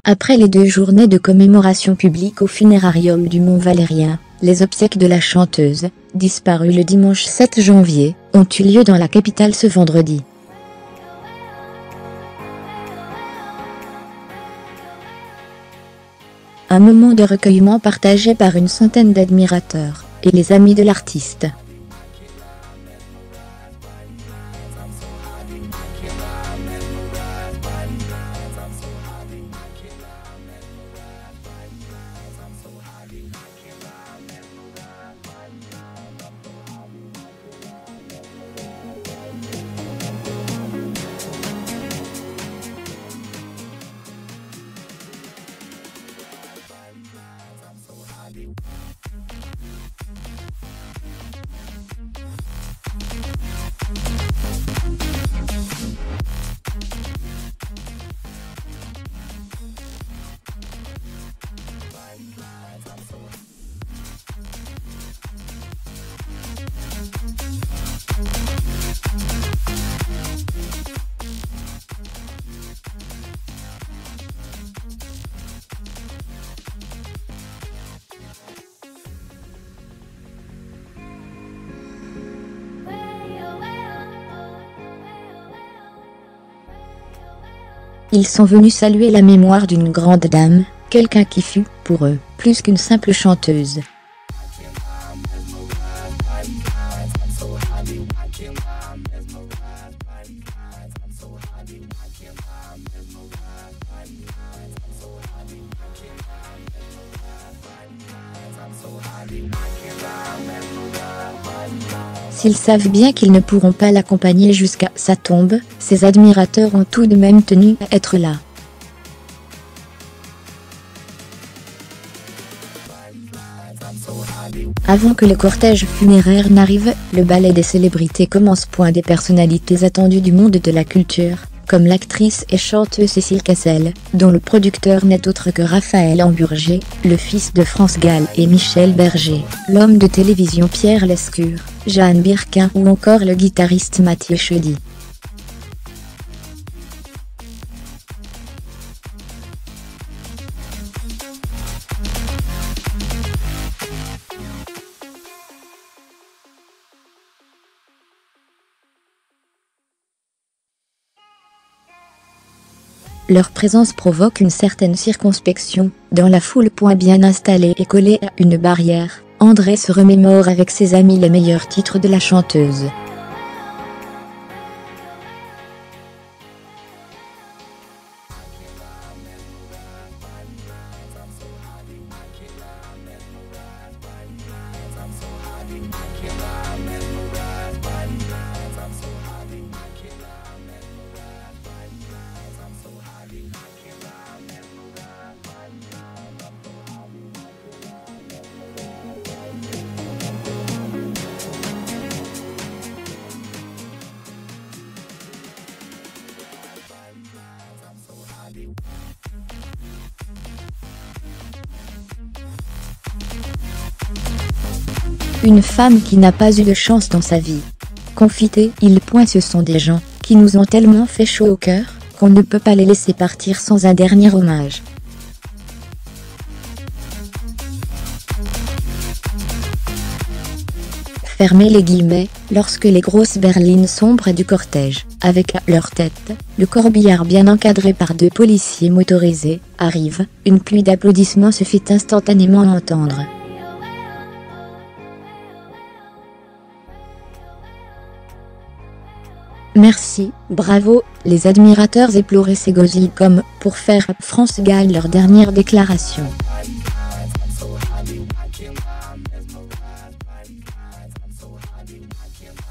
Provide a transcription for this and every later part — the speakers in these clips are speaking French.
Après les 2 journées de commémoration publique au funérarium du Mont Valérien, les obsèques de la chanteuse, disparue le dimanche 7 janvier, ont eu lieu dans la capitale ce vendredi. Un moment de recueillement partagé par une centaine d'admirateurs et les amis de l'artiste. Ils sont venus saluer la mémoire d'une grande dame, quelqu'un qui fut, pour eux, plus qu'une simple chanteuse. S'ils savent bien qu'ils ne pourront pas l'accompagner jusqu'à sa tombe, ses admirateurs ont tout de même tenu à être là. Avant que le cortège funéraire n'arrive, le ballet des célébrités commence. Des personnalités attendues du monde de la culture, comme l'actrice et chanteuse Cécile Cassel, dont le producteur n'est autre que Raphaël Hamburger, le fils de France Gall et Michel Berger, l'homme de télévision Pierre Lescure, Jeanne Birkin ou encore le guitariste Mathieu Chaudy. Leur présence provoque une certaine circonspection, dans la foule. Bien installée et collée à une barrière, André se remémore avec ses amis les meilleurs titres de la chanteuse. Une femme qui n'a pas eu de chance dans sa vie. Confité, ce sont des gens qui nous ont tellement fait chaud au cœur qu'on ne peut pas les laisser partir sans un dernier hommage. Fermez les guillemets, lorsque les grosses berlines sombrent du cortège, avec à leur tête, le corbillard bien encadré par 2 policiers motorisés, arrive, une pluie d'applaudissements se fit instantanément entendre. Merci, bravo, les admirateurs éploraient ces gosiers comme pour faire à France Gall leur dernière déclaration.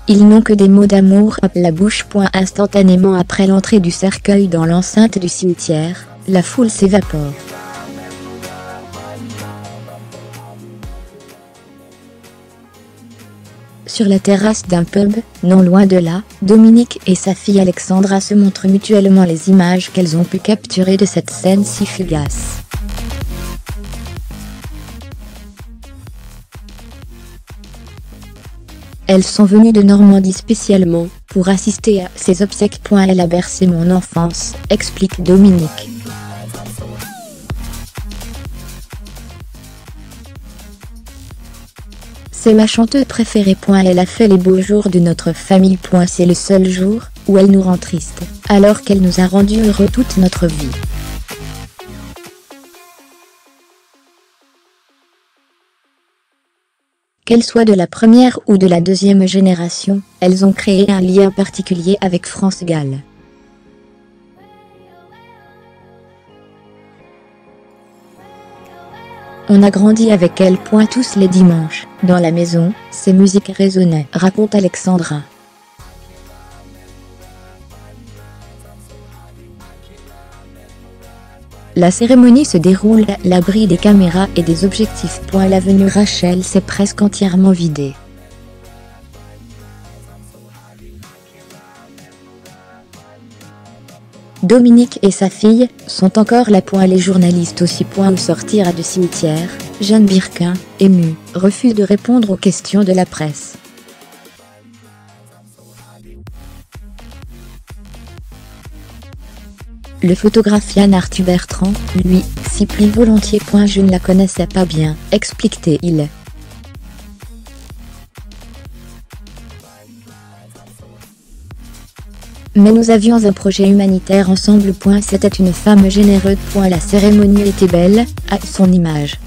Ils n'ont que des mots d'amour à la bouche. Instantanément après l'entrée du cercueil dans l'enceinte du cimetière, la foule s'évapore. Sur la terrasse d'un pub, non loin de là, Dominique et sa fille Alexandra se montrent mutuellement les images qu'elles ont pu capturer de cette scène si fugace. Elles sont venues de Normandie spécialement pour assister à ces obsèques. Elle a bercé mon enfance, explique Dominique. C'est ma chanteuse préférée. Elle a fait les beaux jours de notre famille. C'est le seul jour où elle nous rend tristes, alors qu'elle nous a rendus heureux toute notre vie. Qu'elles soient de la première ou de la deuxième génération, elles ont créé un lien particulier avec France Gall. On a grandi avec elles. Tous les dimanches, dans la maison, ces musiques résonnaient, raconte Alexandra. La cérémonie se déroule à l'abri des caméras et des objectifs. L'avenue Rachel s'est presque entièrement vidée. Dominique et sa fille sont encore là. Les journalistes aussi. Au sortir du cimetière, Jeanne Birkin, émue, refuse de répondre aux questions de la presse. Le photographe Yann Arthus Bertrand, lui, s'y plie volontiers. Je ne la connaissais pas bien, explique-t-il. Mais nous avions un projet humanitaire ensemble. C'était une femme généreuse. La cérémonie était belle, à son image.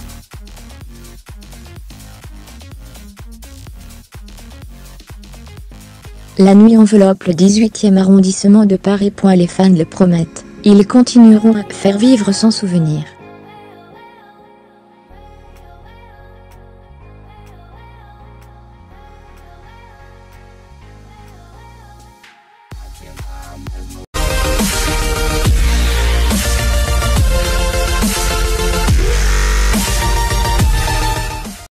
La nuit enveloppe le 18e arrondissement de Paris. Les fans le promettent. Ils continueront à faire vivre son souvenir.